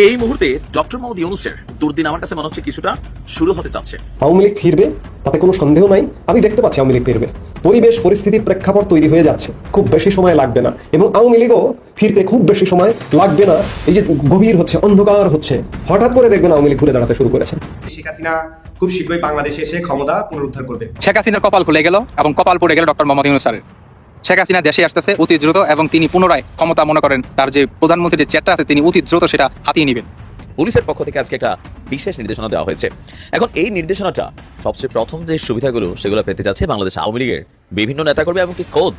এই মুহূর্তে ডক্টর মোহাম্মদ ইউনূসের দুর্দিন আমার কাছে মনে হচ্ছে কিছুটা শুরু হতে যাচ্ছে। আওয়ামী লীগ ফিরবে, তাতে কোনো সন্দেহ নাই। আমি দেখতে পাচ্ছি আওয়ামী লীগ ফিরবে। পরিবেশ পরিস্থিতি প্রেক্ষাপট তৈরি হয়ে যাচ্ছে, খুব বেশি সময় লাগবে না, এবং আওয়ামী লীগও ফিরতে খুব বেশি সময় লাগবে না। এই যে গভীর হচ্ছে, অন্ধকার হচ্ছে, হঠাৎ করে দেখবেন আওয়ামী লীগ ঘুরে দাঁড়াতে শুরু করেছে। শেখ হাসিনা খুব শীঘ্রই বাংলাদেশে এসে ক্ষমতা পুনরুদ্ধার করবে। শেখ হাসিনার কপাল খুলে গেল এবং কপাল পড়ে গেল ডক্টর মোহাম্মদ ইউনূস স্যারের। শেখ হাসিনা দেশে আসতেছে অতি দ্রুত এবং তিনি পুনরায় ক্ষমতা মনে করেন তার যে প্রধানমন্ত্রীর যে চেয়ারটা আছে তিনি অতি দ্রুত সেটা হাতিয়ে নেবেন। পুলিশের পক্ষ থেকে আজকে একটা বিশেষ নির্দেশনা দেওয়া হয়েছে। এখন এই নির্দেশনাটা সবচেয়ে প্রথম যে সুবিধাগুলো সেগুলো পেতে যাচ্ছে বাংলাদেশ আওয়ামী লীগের বিভিন্ন নেতাকর্মী, এবং কি খোদ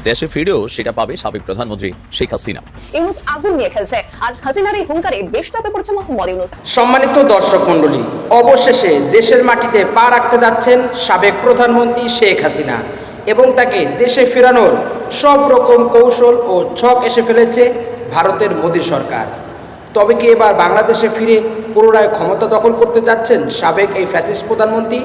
দেশে ফিরেও সেটা পাবে সাবেক প্রধানমন্ত্রী শেখ হাসিনা। ইউনূস আগুন নিয়ে খেলছে, আর হাসিনার এই হুঙ্কারে বেশ চাপে পড়ছে মোহাম্মদ ইউনূস। সম্মানিত দর্শক মণ্ডলী, অবশেষে দেশের মাটিতে পা রাখতে যাচ্ছেন সাবেক প্রধানমন্ত্রী শেখ হাসিনা, এবং তাকে দেশে ফেরানোর সব রকম কৌশল ও ছক এসে ফেলেছে ভারতের মোদী সরকার। তবে কি এবার বাংলাদেশে ফিরে পুনরায় ক্ষমতা দখল করতে যাচ্ছেন সাবেক এই ফ্যাসিস্ট প্রধানমন্ত্রী?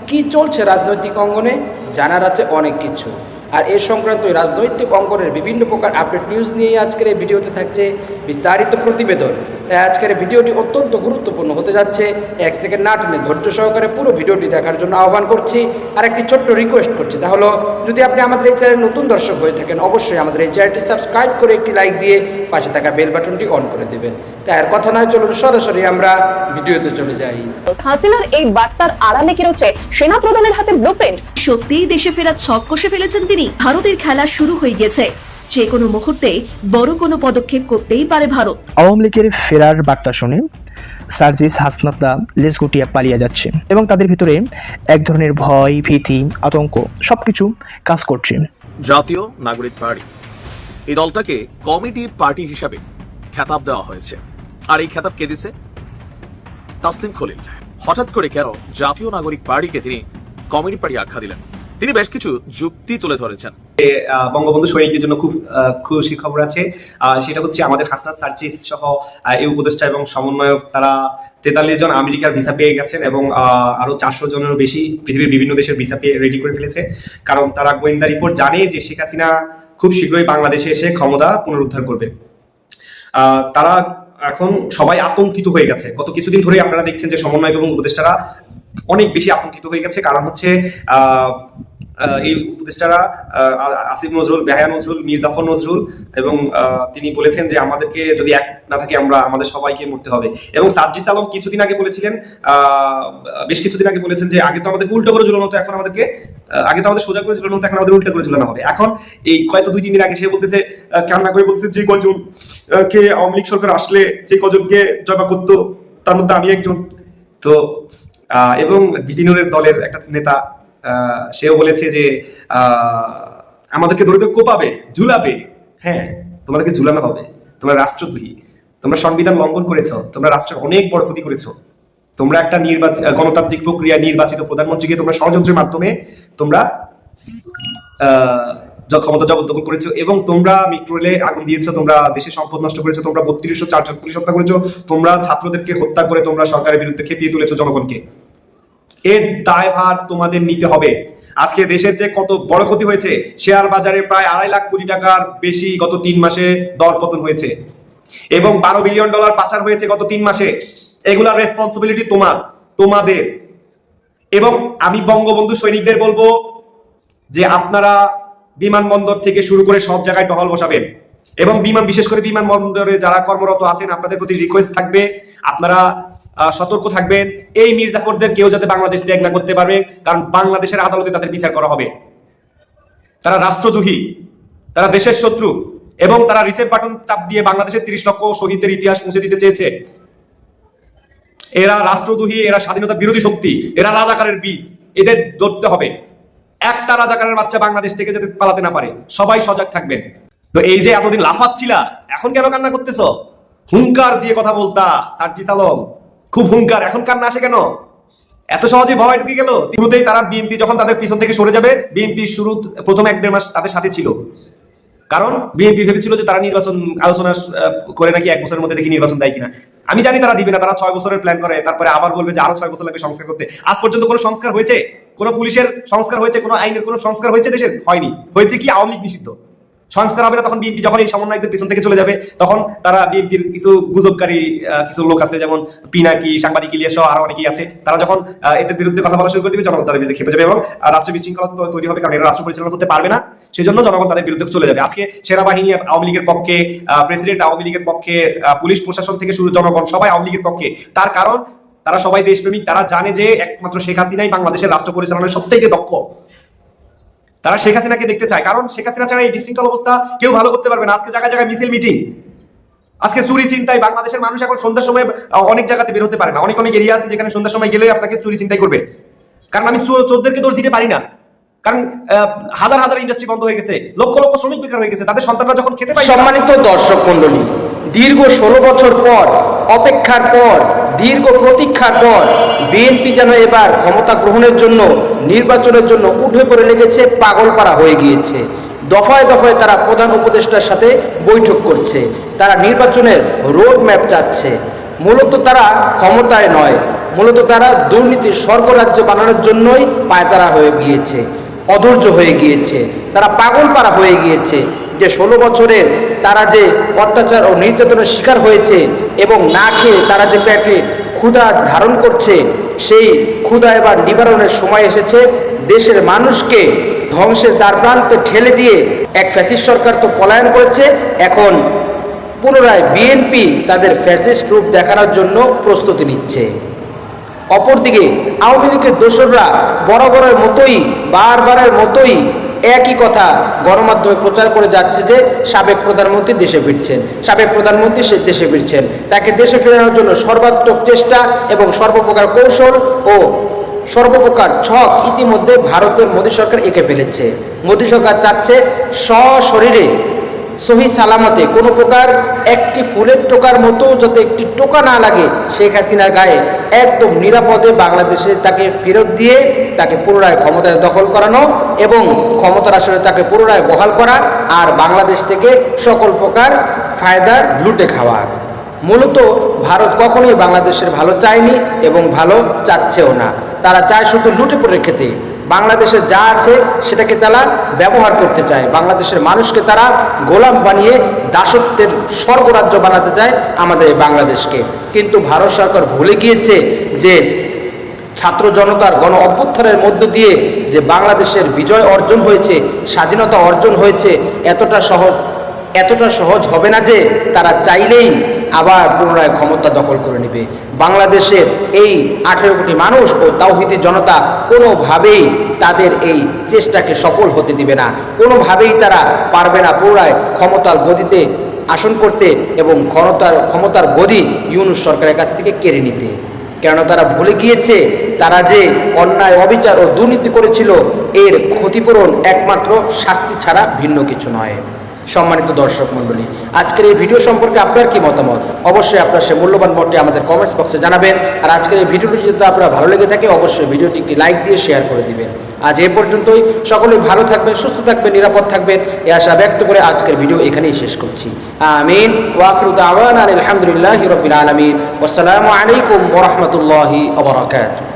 কি চলছে রাজনৈতিক অঙ্গনে জানার আছে অনেক কিছু, আর এ সংক্রান্ত রাজনৈতিক অঙ্গনের বিভিন্ন প্রকার আপডেট নিউজ নিয়ে আজকের এই ভিডিওতে থাকছে বিস্তারিত প্রতিবেদন। তাই আজকের ভিডিওটি অত্যন্ত গুরুত্বপূর্ণ হতে যাচ্ছে। এক সেকেন্ড না টেনে ধৈর্য সহকারে পুরো ভিডিওটি দেখার জন্য আহ্বান করছি। আর একটি ছোট্ট রিকোয়েস্ট করছি, তাহলে যদি আপনি আমাদের এই চ্যানেল নতুন দর্শক হয়ে থাকেন, অবশ্যই আমাদের এই চ্যানেলটি সাবস্ক্রাইব করে একটি লাইক দিয়ে পাশে থাকা বেল বাটনটি অন করে দেবেন। তাই আর কথা নয়, চলুন সরাসরি আমরা ভিডিওতে চলে যাই। হাসিনার এই বার্তার আড়ালে কি রয়েছে সেনা প্রধানের হাতে ব্লুপ্রিন্ট? সত্যিই দেশে ফেরার ছক কষে ফেলেছেন তিনি। ভারতের খেলা শুরু হয়ে গেছে, যে কোনো মুহূর্তে বড় কোনো পদক্ষেপ করতেই পারে ভারত। আওয়ামী লীগের ফেরার বার্তা শুনে সার্জিস হাসনাতরা লেজ গুটিয়ে পালিয়ে যাচ্ছে, এবং তাদের ভিতরে এক ধরনের ভয়, ভীতি, আতঙ্ক সবকিছু কাজ করছে। জাতীয় নাগরিক পার্টি এই দলটাকে কমিটি পার্টি হিসাবে খেতাব দেওয়া হয়েছে, আর এই খেতাব কে দিছে? তাসলিম খলিল। হঠাৎ করে কেন জাতীয় নাগরিক পার্টিকে তিনি কমিটি পার্টি আখ্যা দিলেন? তিনি বেশ কিছু যুক্তি তুলে ধরেছেন। বঙ্গবন্ধু সৈনিকদের জন্য খুব খুশি খবর আছে। সেটা হচ্ছে আমাদের হাসনাত সার্জিস সহ এই উপদেষ্টা এবং সমন্বয়ক, তারা 43 জন আমেরিকার ভিসা পেয়ে গেছেন, এবং আরো 400 জনেরও বেশি পৃথিবীর বিভিন্ন দেশের ভিসা পেয়ে রেডি করে ফেলেছে। কারণ তারা গোয়েন্দা রিপোর্ট জানে যে শেখ হাসিনা খুব শীঘ্রই বাংলাদেশে এসে ক্ষমতা পুনরুদ্ধার করবে। তারা এখন সবাই আতঙ্কিত হয়ে গেছে। গত কিছুদিন ধরে আপনারা দেখছেন যে সমন্বয়ক এবং উপদেষ্টারা অনেক বেশি আতঙ্কিত হয়ে গেছে। কারণ হচ্ছে এই উপদেষ্টারা আসিফ নজরুল, বেহায়া নজরুল, মীর জাফর নজরুল, এবং তিনি বলেছেন যে আমাদেরকে যদি এক না থাকে আমাদের সবাইকে মরতে হবে। এবং সার্জিস আলম কিছুদিন আগে বলেছিলেন, বেশ কিছুদিন আগে বলেছেন যে আগে তো আমাদের উল্টো করে ঝুলানো হতো, এখন আমাদেরকে আগে তো আমাদের সোজা করে ঝুলানো হতো, এখন আমাদের উল্টো করে ঝুলানো হবে। এখন এই হয়তো 2-3 দিন আগে সে বলতেছে, কান্না করে বলতেছে যে কজন কে আওয়ামী লীগ সরকার আসলে যে কজনকে জবা করতো তার মধ্যে আমি একজন। তো এবং বিপিনুরের দলের একটা নেতা সেও বলেছে যে আমাদেরকে ধরে তো কোপাবে, ঝুলাবে। হ্যাঁ, তোমাদেরকে ঝুলানো হবে। তোমরা রাষ্ট্রদ্রোহী, তোমরা সংবিধান লঙ্ঘন করেছো, তোমরা রাষ্ট্রের অনেক বড় ক্ষতি করেছো। তোমরা একটা গণতান্ত্রিক প্রক্রিয়া নির্বাচিত প্রধানমন্ত্রীকে তোমরা ষড়যন্ত্রের মাধ্যমে তোমরা ক্ষমতা জবরদখল করেছো, এবং তোমরা মেট্রো রেলে আগুন দিয়েছো, তোমরা দেশের সম্পদ নষ্ট করেছো, তোমরা 3204 জন পুলিশ হত্যা করেছো, তোমরা ছাত্রদেরকে হত্যা করে তোমরা সরকারের বিরুদ্ধে খেপিয়ে তুলেছো জনগণকে। এর দায়ভার তোমাদের নিতে হবে। আজকে দেশের যে কত বড় ক্ষতি হয়েছে, শেয়ার বাজারে প্রায় 2.5 লাখ কোটি টাকার বেশি গত 3 মাসে দরপতন হয়েছে, এবং $12 বিলিয়ন পাচার হয়েছে গত 3 মাসে। এগুলার রেসপন্সিবিলিটি তোমাদের। এবং আমি বঙ্গবন্ধু সৈনিকদের বলবো যে আপনারা বিমানবন্দর থেকে শুরু করে সব জায়গায় টহল বসাবেন, এবং বিশেষ করে বিমানবন্দরে যারা কর্মরত আছেন আপনাদের প্রতি রিকোয়েস্ট থাকবে, আপনারা সতর্ক থাকবেন। এই মির্জাফরদের কেউ যাতে বাংলাদেশ ত্যাগ না করতে পারবে, কারণ বাংলাদেশের আদালতে তাদের বিচার করা হবে। তারা রাষ্ট্রদ্রোহী, তারা দেশের শত্রু, এবং তারা রিসেট বাটন চাপ দিয়ে বাংলাদেশের 30 লক্ষ শহীদদের ইতিহাস মুছে দিতে চেয়েছে। এরা রাষ্ট্রদ্রোহী, এরা স্বাধীনতা বিরোধী শক্তি, এরা রাজাকারের বীজ। এদের ধরতে হবে। একটা রাজাকারের বাচ্চা বাংলাদেশ থেকে যাতে পালাতে না পারে। সবাই সজাগ থাকবেন। তো এই যে এতদিন লাফাচ্ছিলা, এখন কেন কান্না করতেছ? হুঙ্কার দিয়ে কথা বলতা সার্জিস আলম, খুব হুঙ্কার, এখন কান্না আসে কেন? এত সহজে ভয় ঢুকে গেল? শুরুতেই তারা বিএনপি যখন তাদের পিছন থেকে সরে যাবে, বিএনপি শুরু প্রথম 1-1.5 মাস তাদের সাথে ছিল। কারণ বিএনপি ভেবেছিল যে তারা নির্বাচন আলোচনা করে নাকি 1 বছরের মধ্যে দেখি নির্বাচন দেয় কিনা। আমি জানি তারা দিবে না, তারা 6 বছরের প্ল্যান করে, তারপরে আবার বলবে যে আরো 6 বছর লাগবে সংস্কার করতে। আজ পর্যন্ত কোনো সংস্কার হয়েছে? কোনো পুলিশের সংস্কার হয়েছে? কোনো আইনের কোনো সংস্কার হয়েছে দেশের? হয়নি। হয়েছে কি? আওয়ামী লীগ নিষিদ্ধ। সংস্কার হবে না, তখন বিএনপি যখন এই সমন্বয়কদের পিছন থেকে চলে যাবে, তখন তারা বিএনপির কিছু গুজবকারী কিছু লোক আছে, যেমন পিনাকি, সাংবাদিক ইলিয়াস সহ আরো অনেকেই আছে, তারা যখন এদের বিরুদ্ধে কথা বলা শুরু করে দিবে, জনগণ তাদের বিরুদ্ধে খেপে যাবে এবং রাষ্ট্র বিশৃঙ্খলা তৈরি হবে, কারণ এরা রাষ্ট্র পরিচালনা করতে পারবে না, সেজন্য জনগণ তাদের বিরুদ্ধে চলে যাবে। আজকে সেনাবাহিনী আওয়ামী লীগের পক্ষে, প্রেসিডেন্ট আওয়ামী লীগের পক্ষে, পুলিশ প্রশাসন থেকে শুরু জনগণ সবাই আওয়ামী লীগের পক্ষে। তার কারণ তারা সবাই দেশপ্রেমিক, তারা জানে যে একমাত্র শেখ হাসিনাই বাংলাদেশের রাষ্ট্র পরিচালনায় সবচেয়ে দক্ষ। তারা শেখ হাসিনাকে দেখতে চায়, কারণ শেখ হাসিনা ছাড়া এই বিশৃঙ্খল অবস্থা কেউ ভালো করতে পারবে না। আজকে জায়গায় জায়গায় মিছিল মিটিং, আজকে চুরি চিন্তায় বাংলাদেশের মানুষ এখন সন্ধ্যার সময় অনেক জায়গাতে বের হতে পারে না। অনেক এরিয়া আছে যেখানে সন্ধ্যার সময় গেলে আপনাকে চুরি চিন্তাই করবে। কারণ আমি চোরদেরকে দোষ দিতে পারি না, কারণ হাজার হাজার ইন্ডাস্ট্রি বন্ধ হয়ে গেছে, লক্ষ লক্ষ শ্রমিক বেকার হয়ে গেছে, তাদের সন্তানরা যখন খেতে পায়। সম্মানিত দর্শক মণ্ডলী, দীর্ঘ 16 বছর পর, অপেক্ষার পর, দীর্ঘ প্রতীক্ষার পর বিএনপি যেন এবার ক্ষমতা গ্রহণের জন্য, নির্বাচনের জন্য উঠে পড়ে লেগেছে, পাগলপাড়া হয়ে গিয়েছে। দফায় দফায় তারা প্রধান উপদেষ্টার সাথে বৈঠক করছে, তারা নির্বাচনের রোড ম্যাপ চাচ্ছে। মূলত তারা ক্ষমতায় নয়, মূলত তারা দুর্নীতির স্বর্গরাজ্য বানানোর জন্যই পায়তারা হয়ে গিয়েছে, অধৈর্য হয়ে গিয়েছে, তারা পাগলপাড়া হয়ে গিয়েছে। যে 16 বছরের তারা যে অত্যাচার ও নির্যাতনের শিকার হয়েছে এবং না খেয়ে তারা যে পেটে ক্ষুধা ধারণ করছে, সেই ক্ষুধা এবার নিবারণের সময় এসেছে। দেশের মানুষকে ধ্বংসের দ্বারপ্রান্তে ঠেলে দিয়ে এক ফ্যাসিস্ট সরকার তো পলায়ন করেছে, এখন পুনরায় বিএনপি তাদের ফ্যাসিস্ট রূপ দেখানোর জন্য প্রস্তুতি নিচ্ছে। অপরদিকে আওয়ামী লীগের দোসররা বরাবরের মতোই, বারবারের মতোই একই কথা গণমাধ্যমে প্রচার করে যাচ্ছে যে সাবেক প্রধানমন্ত্রী দেশে ফিরছেন, সাবেক প্রধানমন্ত্রী সে দেশে ফিরছেন। তাকে দেশে ফেরানোর জন্য সর্বাত্মক চেষ্টা এবং সর্বপ্রকার কৌশল ও সর্বপ্রকার ছক ইতিমধ্যে ভারতের মোদী সরকার এঁকে ফেলেছে। মোদী সরকার চাচ্ছে সশরীরে সহি সালামতে কোনো প্রকার একটি ফুলের টোকার মতো যাতে একটি টোকা না লাগে শেখ হাসিনার গায়ে, একদম নিরাপদে বাংলাদেশে তাকে ফেরত দিয়ে তাকে পুনরায় ক্ষমতায় দখল করানো এবং ক্ষমতার আসলে তাকে পুনরায় বহাল করা, আর বাংলাদেশ থেকে সকল প্রকার ফায়দা লুটে খাওয়া। মূলত ভারত কখনোই বাংলাদেশের ভালো চায়নি এবং ভালো চাচ্ছেও না। তারা চায় শুধু লুটে পড়ে খেতে। বাংলাদেশে যা আছে সেটাকে তারা ব্যবহার করতে চায়, বাংলাদেশের মানুষকে তারা গোলাম বানিয়ে দাসত্বের স্বর্গরাজ্য বানাতে চায় আমাদের এই বাংলাদেশকে। কিন্তু ভারত সরকার ভুলে গিয়েছে যে ছাত্র জনতার গণ অভ্যুত্থানের মধ্য দিয়ে যে বাংলাদেশের বিজয় অর্জন হয়েছে, স্বাধীনতা অর্জন হয়েছে, এতটা সহজ হবে না যে তারা চাইলেই আবার পুনরায় ক্ষমতা দখল করে নেবে। বাংলাদেশের এই 18 কোটি মানুষ ও তাওহীদি জনতা কোনোভাবেই তাদের এই চেষ্টাকে সফল হতে দিবে না, কোনোভাবেই তারা পারবে না পুনরায় ক্ষমতার গদিতে আসন করতে এবং ক্ষমতার গদি ইউনূস সরকারের কাছ থেকে কেড়ে নিতে। কেননা তারা ভুলে গিয়েছে তারা যে অন্যায়, অবিচার ও দুর্নীতি করেছিল, এর ক্ষতিপূরণ একমাত্র শাস্তি ছাড়া ভিন্ন কিছু নয়। সম্মানিত দর্শক মণ্ডলী, আজকের এই ভিডিও সম্পর্কে আপনার কি মতামত? অবশ্যই আপনার সে মূল্যবান মতটি আমাদের কমেন্টস বক্সে জানাবেন। আর আজকের এই ভিডিওটি যদি আপনার ভালো লেগে থাকে অবশ্যই ভিডিওটি একটি লাইক দিয়ে শেয়ার করে দিবেন। আজ এ পর্যন্তই। সকলেই ভালো থাকবেন, সুস্থ থাকবেন, নিরাপদ থাকবেন, এই আশা ব্যক্ত করে আজকের ভিডিও এখানেই শেষ করছি। আমিন। ওয়া আখিরু দাওয়ানা আলহামদুলিল্লাহি রাব্বিল আলামিন। ওয়াসসালামু আলাইকুম ওয়া রাহমাতুল্লাহি ওয়া বারাকাতুহু।